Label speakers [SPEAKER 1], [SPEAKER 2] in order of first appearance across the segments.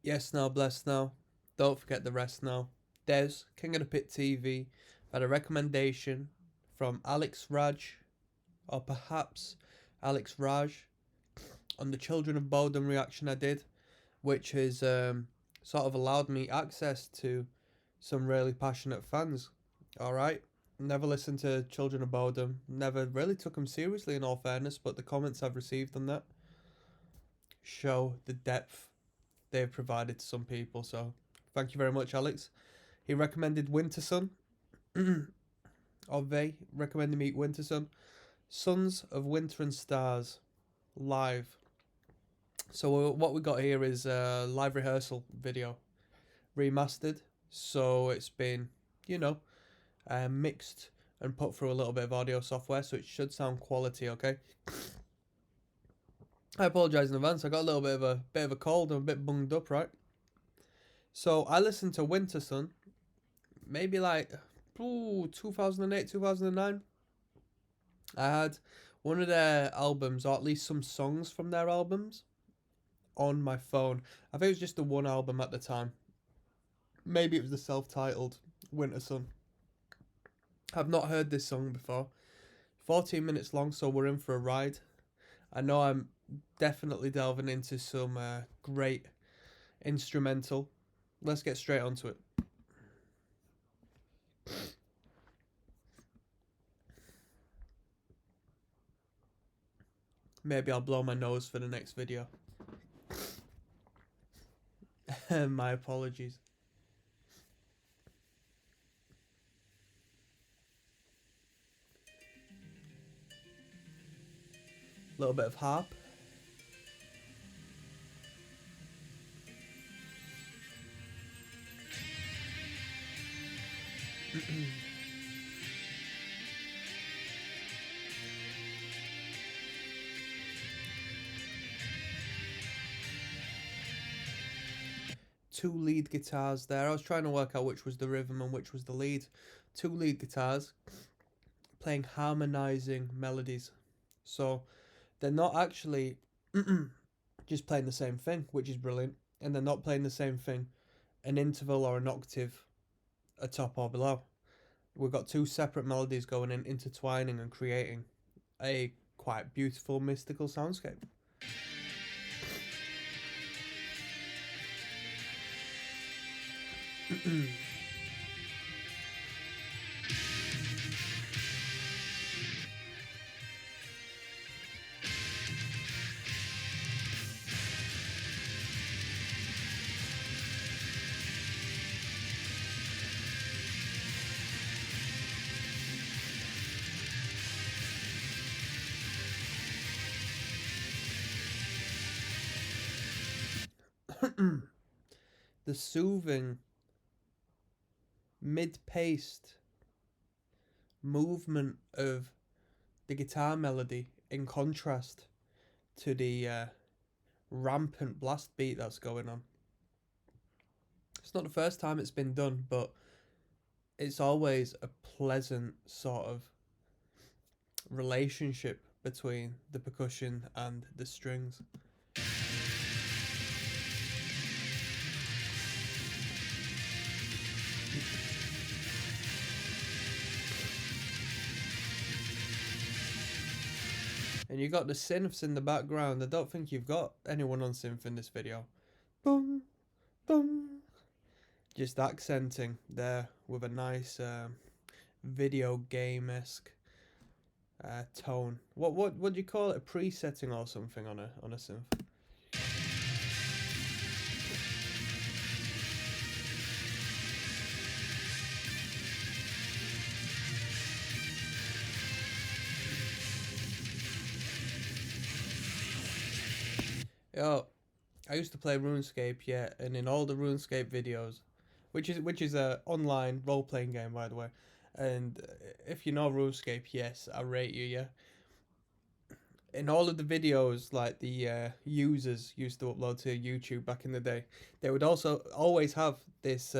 [SPEAKER 1] Yes, now, bless now. Don't forget the rest now. Des, King of the Pit TV, had a recommendation from Alex Raj, or perhaps Alex Raj, on the Children of Bodom reaction I did, which has sort of allowed me access to some really passionate fans. Alright? Never listened to Children of Bodom, never really took them seriously in all fairness, but the comments I've received on that show the depth they've provided to some people. So thank you very much, Alex. He recommended Wintersun, or they recommended me Wintersun. Sons of Winter and Stars live. So what we got here is a live rehearsal video, remastered. So it's been, you know, mixed and put through a little bit of audio software, so it should sound quality. Okay. I apologise in advance. I got a little bit of a cold. I'm a bit bunged up, right? So I listened to Wintersun, maybe like 2008, 2009. I had one of their albums, or at least some songs from their albums, on my phone. I think it was just the one album at the time. Maybe it was the self-titled Wintersun. I've not heard this song before. 14 minutes long, so we're in for a ride. I know I'm definitely delving into some great instrumental. Let's get straight onto it. Maybe I'll blow my nose for the next video. My apologies. A little bit of harp. Two lead guitars there. I was trying to work out which was the rhythm and which was the lead. Two lead guitars playing harmonizing melodies. So they're not actually just playing the same thing, which is brilliant. And they're not playing the same thing an interval or an octave atop or below. We've got two separate melodies going in, intertwining and creating a quite beautiful mystical soundscape. The soothing, mid-paced movement of the guitar melody in contrast to the rampant blast beat that's going on. It's not the first time it's been done, but it's always a pleasant sort of relationship between the percussion and the strings. And you got the synths in the background. I don't think you've got anyone on synth in this video. Boom, boom. Just accenting there with a nice video game-esque tone. What do you call it? A presetting or something on a synth? Yo, I used to play RuneScape, yeah, and in all the RuneScape videos, which is a online role playing game, by the way, and if you know RuneScape, yes, I rate you, yeah. In all of the videos, like the users used to upload to YouTube back in the day, they would also always have this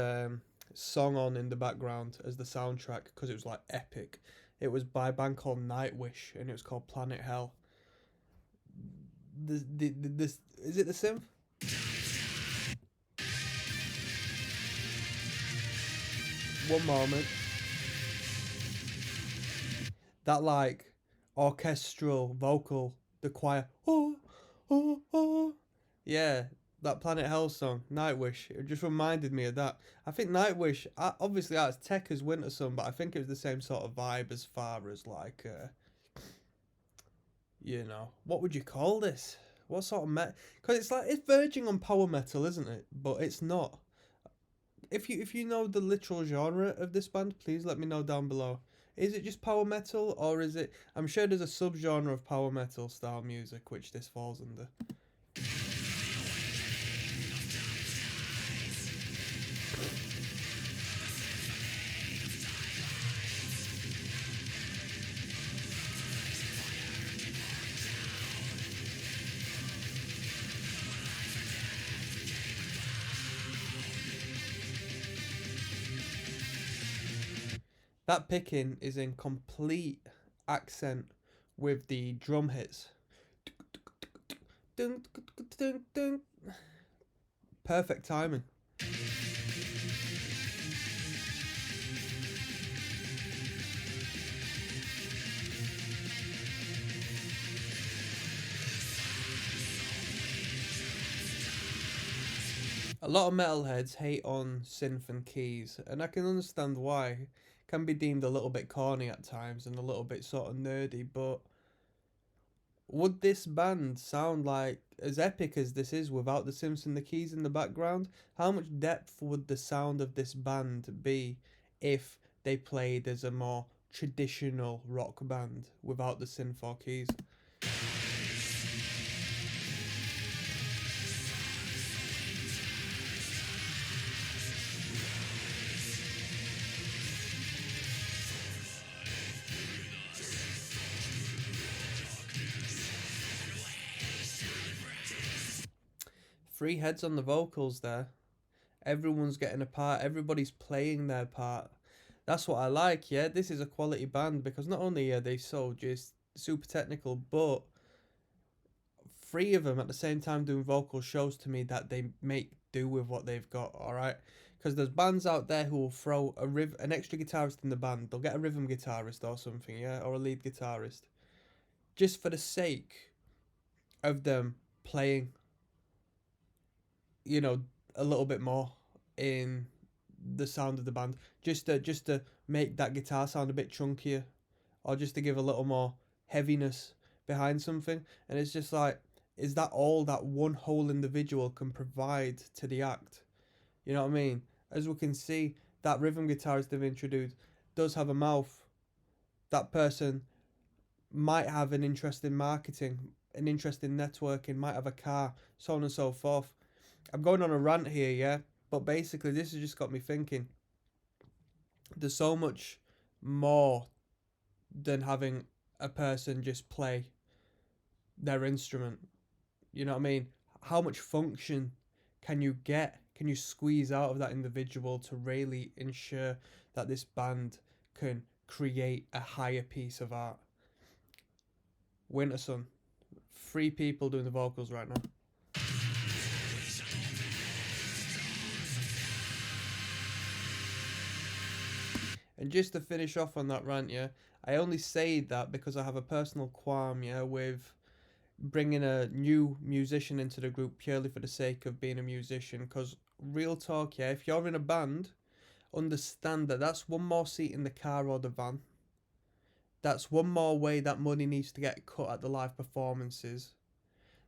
[SPEAKER 1] song on in the background as the soundtrack because it was like epic. It was by a band called Nightwish, and it was called Planet Hell. This is it the synth? one moment. That like orchestral vocal, the choir. Oh, oh, oh. Yeah, that Planet Hell song, Nightwish. It just reminded me of that. I think Nightwish, obviously that's tech as Wintersun, but I think it was the same sort of vibe as far as like, what would you call this? What sort of metal? Because it's like it's verging on power metal, isn't it? But it's not. If you know the literal genre of this band, please let me know down below. Is it just power metal, or is it? I'm sure there's a subgenre of power metal style music which this falls under. That picking is in complete accent with the drum hits. Perfect timing. A lot of metalheads hate on synth and keys, and I can understand why. It can be deemed a little bit corny at times and a little bit sort of nerdy, but would this band sound like as epic as this is without the synths and the keys in the background? How much depth would the sound of this band be if they played as a more traditional rock band without the synth or keys? Three heads on the vocals there. Everyone's getting a part. Everybody's playing their part. That's what I like, yeah? This is a quality band because not only are they so just super technical, but three of them at the same time doing vocal shows to me that they make do with what they've got, alright? Because there's bands out there who will throw an extra guitarist in the band. They'll get a rhythm guitarist or something, yeah? Or a lead guitarist. Just for the sake of them playing, a little bit more in the sound of the band, just to make that guitar sound a bit chunkier, or just to give a little more heaviness behind something. And it's just like, is that all that one whole individual can provide to the act? You know what I mean? As we can see, that rhythm guitarist they've introduced does have a mouth. That person might have an interest in marketing, an interest in networking, might have a car, so on and so forth. I'm going on a rant here, yeah? But basically, this has just got me thinking. There's so much more than having a person just play their instrument. You know what I mean? How much function can you get? Can you squeeze out of that individual to really ensure that this band can create a higher piece of art? Wintersun. 3 people doing the vocals right now. And just to finish off on that rant, yeah, I only say that because I have a personal qualm, yeah, with bringing a new musician into the group purely for the sake of being a musician. Because real talk, yeah, if you're in a band, understand that that's one more seat in the car or the van. That's one more way that money needs to get cut at the live performances.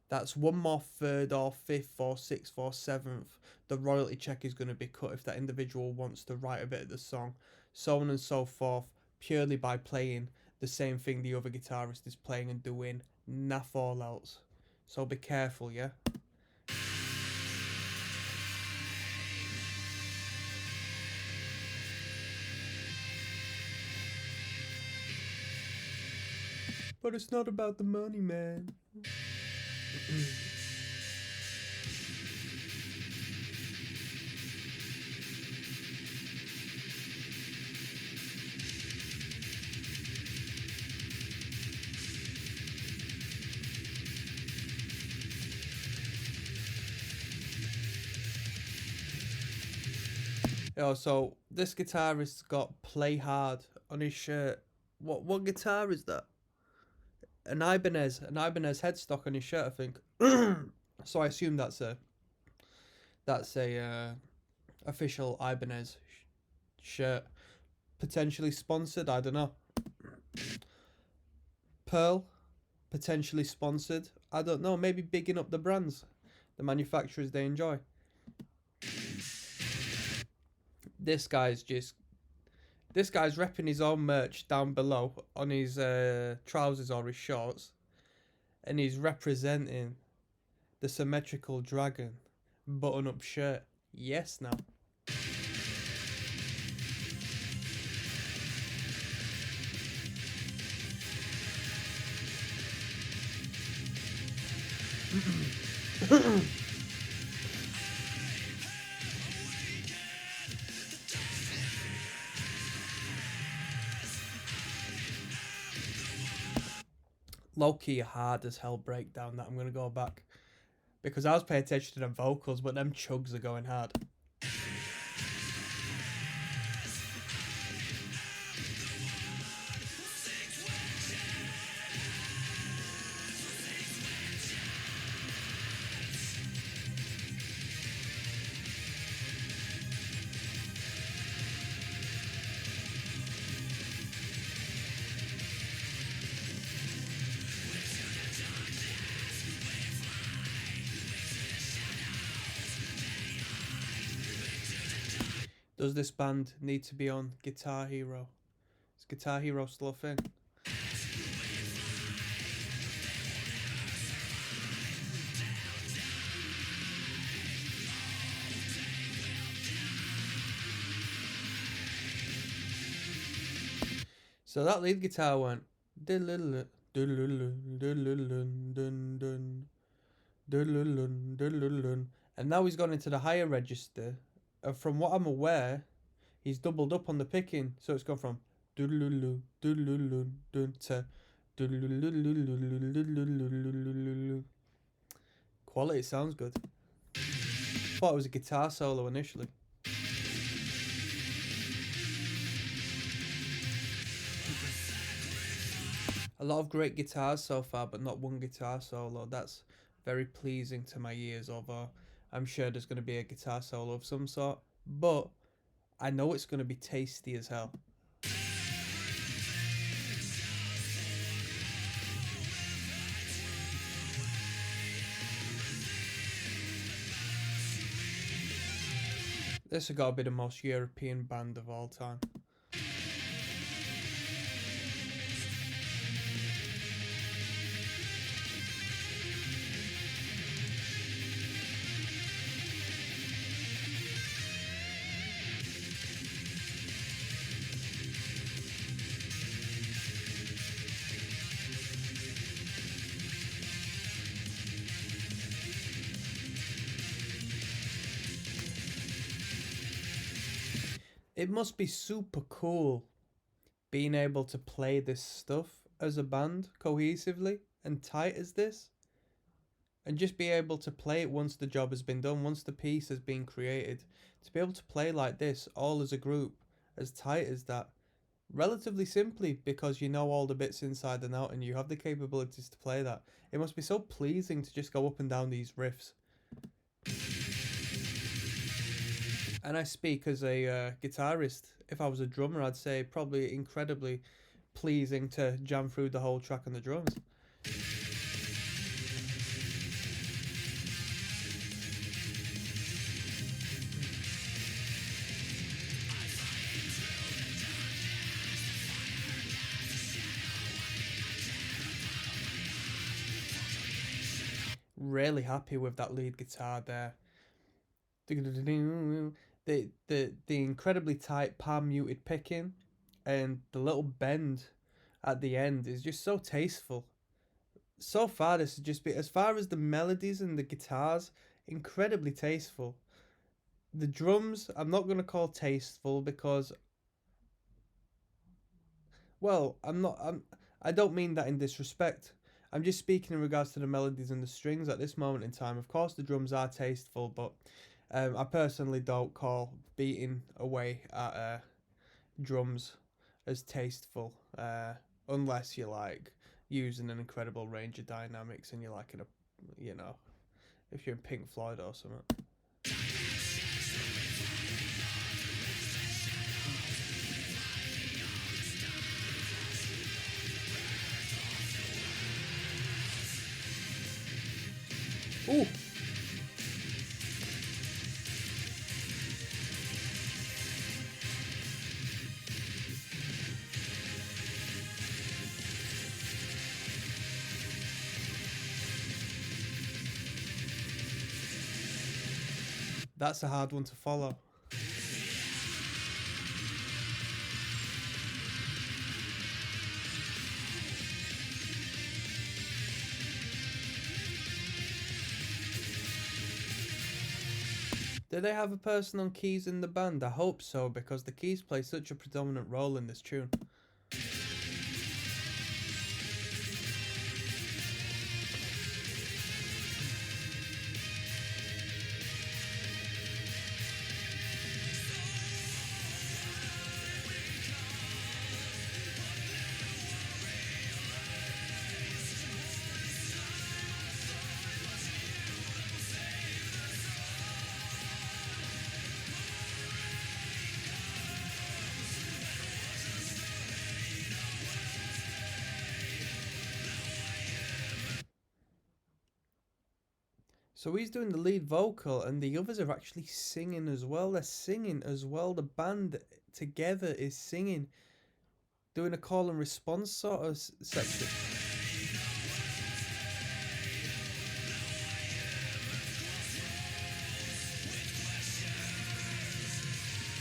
[SPEAKER 1] That's one more third or fifth or sixth or seventh. The royalty check is going to be cut if that individual wants to write a bit of the song, so on and so forth, purely by playing the same thing the other guitarist is playing and doing, naff all else. So be careful, yeah? But it's not about the money, man. Oh, so this guitarist's got "Play Hard" on his shirt. What guitar is that? An Ibanez headstock on his shirt, I think. So I assume that's a official Ibanez shirt, potentially sponsored. I don't know. Pearl, potentially sponsored. I don't know. Maybe bigging up the brands, the manufacturers they enjoy. This guy's repping his own merch down below on his trousers or his shorts, and he's representing the symmetrical dragon button-up shirt. Yes, now. Low-key hard as hell breakdown that I'm going to go back. Because I was paying attention to the vocals, but them chugs are going hard. Does this band need to be on Guitar Hero? Is Guitar Hero still a thing? So that lead guitar went, and now he's gone into the higher register. From what I'm aware, he's doubled up on the picking, so it's gone from to quality. Sounds good. Thought it was a guitar solo initially. A lot of great guitars so far, but not one guitar solo. That's very pleasing to my ears, although I'm sure there's going to be a guitar solo of some sort. But I know it's going to be tasty as hell. This has got to be the most European band of all time. It must be super cool being able to play this stuff as a band cohesively and tight as this, and just be able to play it once the job has been done, once the piece has been created. To be able to play like this all as a group, as tight as that, relatively simply, because you know all the bits inside and out and you have the capabilities to play that. It must be so pleasing to just go up and down these riffs. And I speak as a guitarist. If I was a drummer, I'd say probably incredibly pleasing to jam through the whole track on the drums. Really happy with that lead guitar there. The incredibly tight palm muted picking and the little bend at the end is just so tasteful. So far, this has just been, as far as the melodies and the guitars, incredibly tasteful. The drums, I'm not going to call tasteful because, well, I don't mean that in disrespect. I'm just speaking in regards to the melodies and the strings at this moment in time. Of course, the drums are tasteful, but I personally don't call beating away at drums as tasteful, unless you're like using an incredible range of dynamics and you're like in a, you know, if you're in Pink Floyd or something. Ooh. That's a hard one to follow. Do they have a person on keys in the band? I hope so, because the keys play such a predominant role in this tune. So he's doing the lead vocal, and the others are actually singing as well. They're singing as well. The band together is singing, doing a call and response sort of section.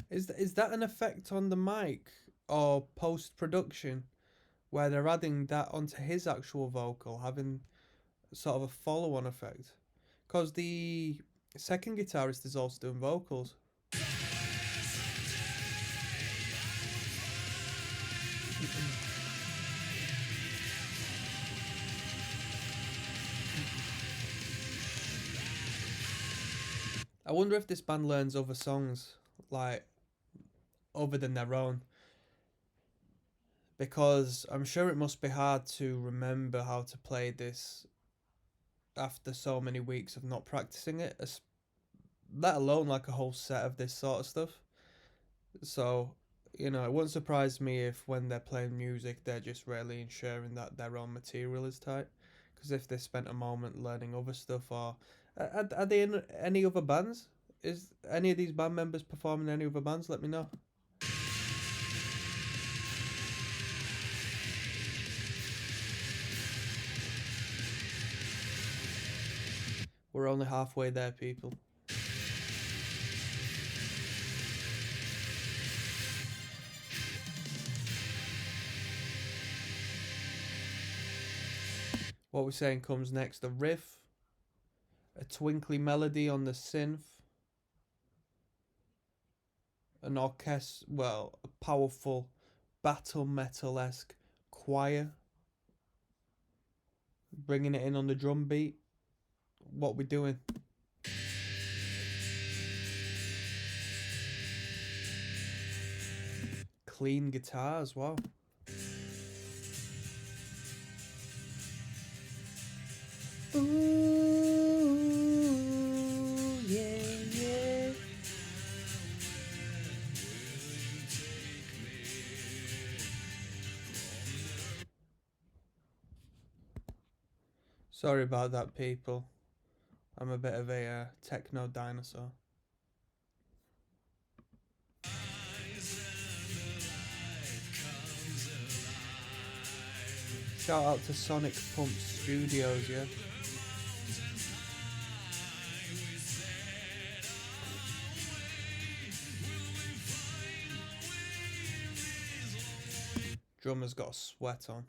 [SPEAKER 1] Is that an effect on the mic or post production, where they're adding that onto his actual vocal, having sort of a follow on effect? Because the second guitarist is also doing vocals. I wonder if this band learns other songs, like, other than their own. Because I'm sure it must be hard to remember how to play this after so many weeks of not practicing it, let alone like a whole set of this sort of stuff. So, you know, it wouldn't surprise me if when they're playing music, they're just really ensuring that their own material is tight. Because if they spent a moment learning other stuff, or are they in any other bands? Is any of these band members performing in any other bands? Let me know. We're only halfway there, people. What we're saying comes next: a riff, a twinkly melody on the synth, an orchestra, well, a powerful battle metal-esque choir, bringing it in on the drum beat. What we doing? Clean guitar as well. Ooh, yeah, yeah. Sorry about that, people. I'm a bit of a techno dinosaur. Shout out to Sonic Pump Studios, yeah. Drummer's got a sweat on.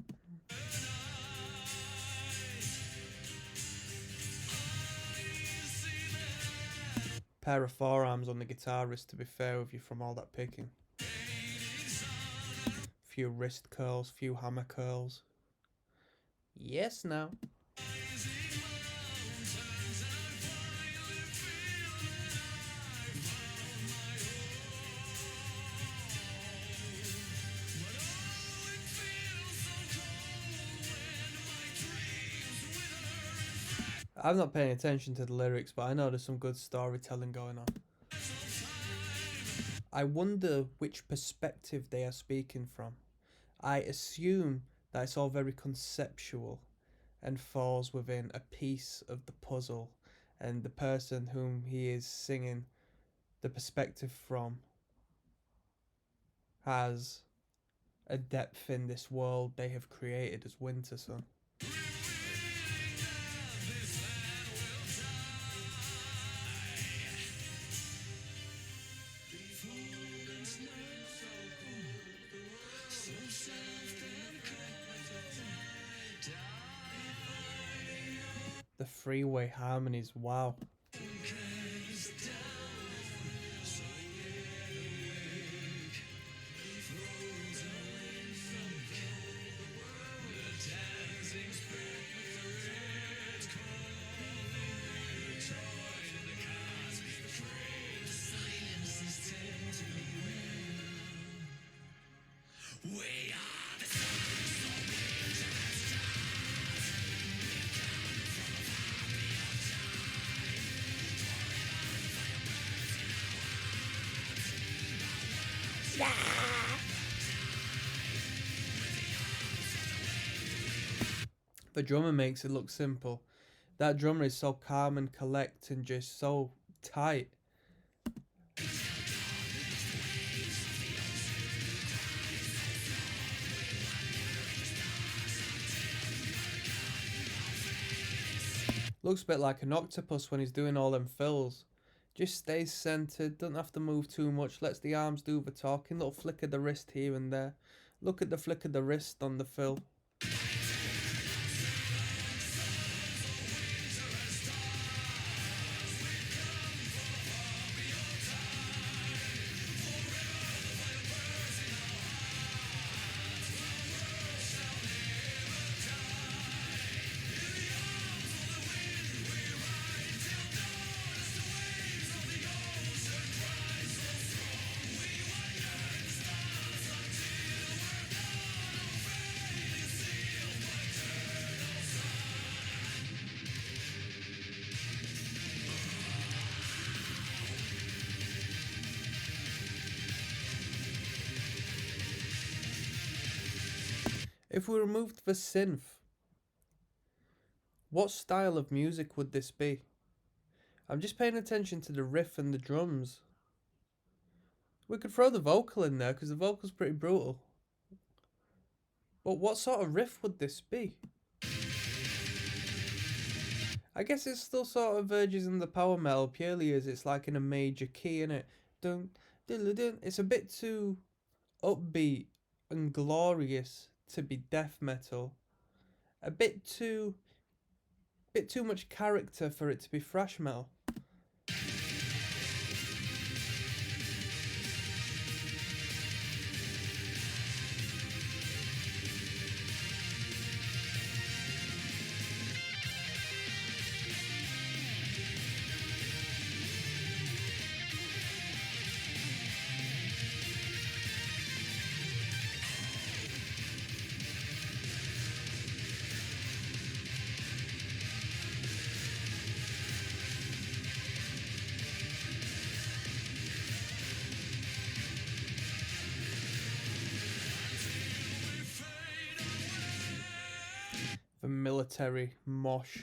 [SPEAKER 1] Pair of forearms on the guitarist, to be fair with you, from all that picking. Few wrist curls, few hammer curls. Yes, now. I'm not paying attention to the lyrics, but I know there's some good storytelling going on. I wonder which perspective they are speaking from. I assume that it's all very conceptual and falls within a piece of the puzzle, and the person whom he is singing the perspective from has a depth in this world they have created as Wintersun. The freeway harmonies, wow. The drummer makes it look simple. That drummer is so calm and collect and just so tight. Looks a bit like an octopus when he's doing all them fills. Just stays centered, doesn't have to move too much, lets the arms do the talking, little flick of the wrist here and there. Look at the flick of the wrist on the fill. If we removed the synth, what style of music would this be? I'm just paying attention to the riff and the drums. We could throw the vocal in there because the vocal's pretty brutal. But what sort of riff would this be? I guess it still sort of verges in the power metal purely as it's like in a major key, innit? Dun, dun, dun. It's a bit too upbeat and glorious to be death metal. A bit too much character for it to be thrash metal. The military mosh.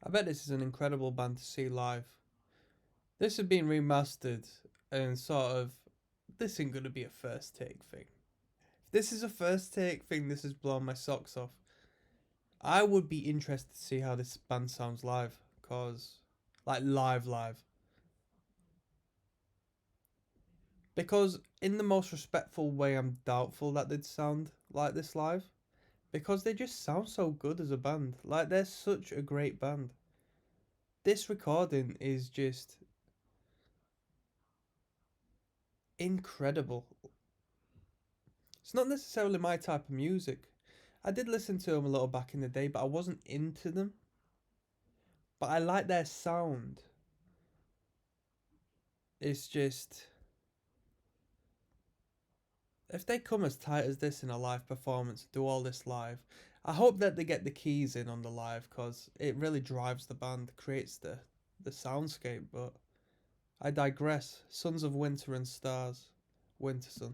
[SPEAKER 1] I bet this is an incredible band to see live. This has been remastered and sort of, this ain't gonna be a first take thing. If this is a first take thing, this has blown my socks off. I would be interested to see how this band sounds live, cause like live. Because in the most respectful way, I'm doubtful that they'd sound like this live. Because they just sound so good as a band. Like, they're such a great band. This recording is just incredible. It's not necessarily my type of music. I did listen to them a little back in the day, but I wasn't into them. But I like their sound. It's just, if they come as tight as this in a live performance, do all this live, I hope that they get the keys in on the live, because it really drives the band, creates the soundscape. But I digress. Sons of Winter and Stars, Wintersun.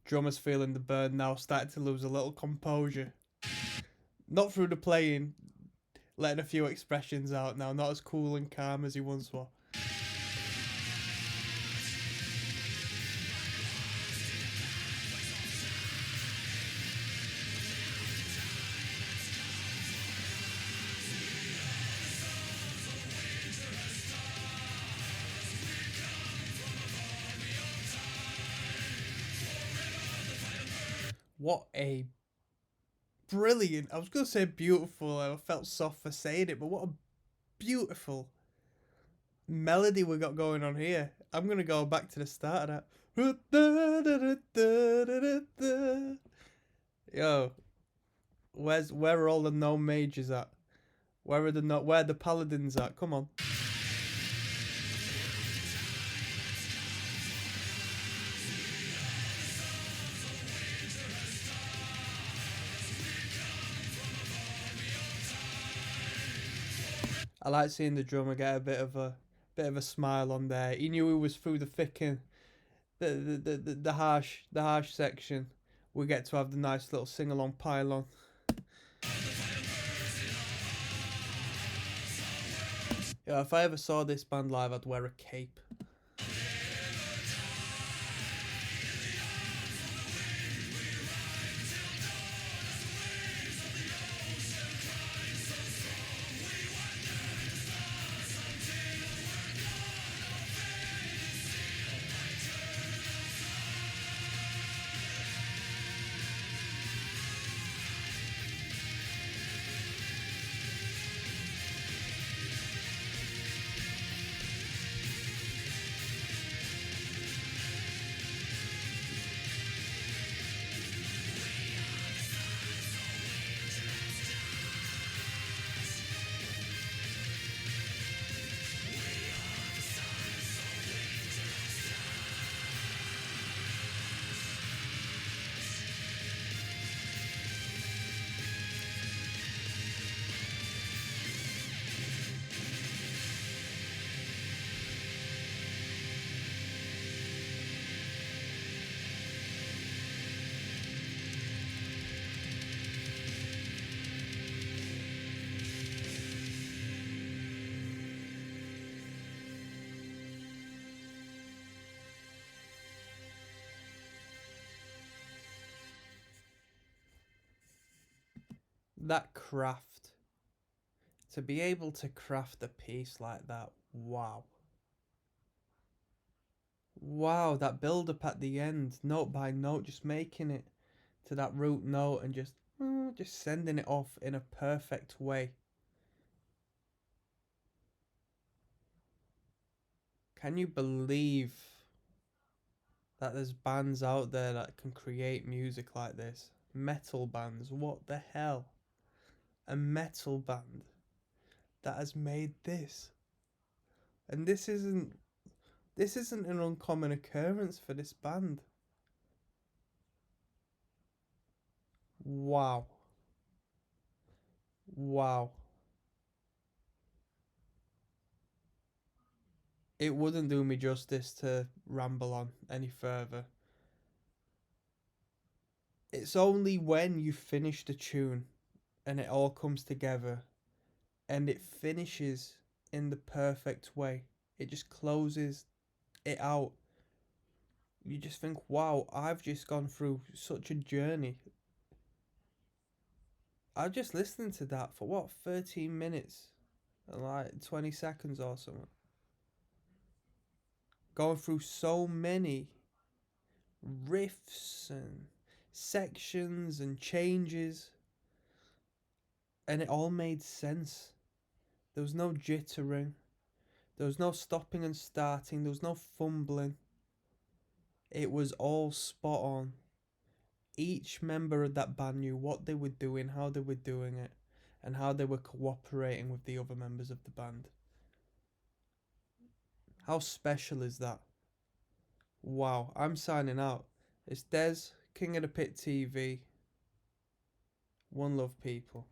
[SPEAKER 1] Drummer's feeling the burn now, starting to lose a little composure. Not through the playing, letting a few expressions out now, not as cool and calm as he once was. What a brilliant, I was going to say beautiful, I felt soft for saying it, but what a beautiful melody we got going on here. I'm going to go back to the start of that. Yo, where are all the no majors at? Where are the paladins at? Come on. I like seeing the drummer get a bit of a smile on there. He knew he was through the thick and the harsh section. We get to have the nice little sing along pylon. Yeah, if I ever saw this band live, I'd wear a cape. That craft. To be able to craft a piece like that, wow. Wow, that build up at the end, note by note, just making it to that root note and just sending it off in a perfect way. Can you believe that there's bands out there that can create music like this? Metal bands, what the hell? A metal band that has made this. And this isn't an uncommon occurrence for this band. Wow. Wow. It wouldn't do me justice to ramble on any further. It's only when you finish the tune and it all comes together and it finishes in the perfect way. It just closes it out you just think, wow, I've just gone through such a journey. I just listened to that for what, 13 minutes and like 20 seconds or something. Going through so many riffs and sections and changes, and it all made sense. There was no jittering, there was no stopping and starting, there was no fumbling. It was all spot on. Each member of that band knew what they were doing, how they were doing it, and how they were cooperating with the other members of the band. How special is that? Wow, I'm signing out. It's Des, King of the Pit TV. One love, people.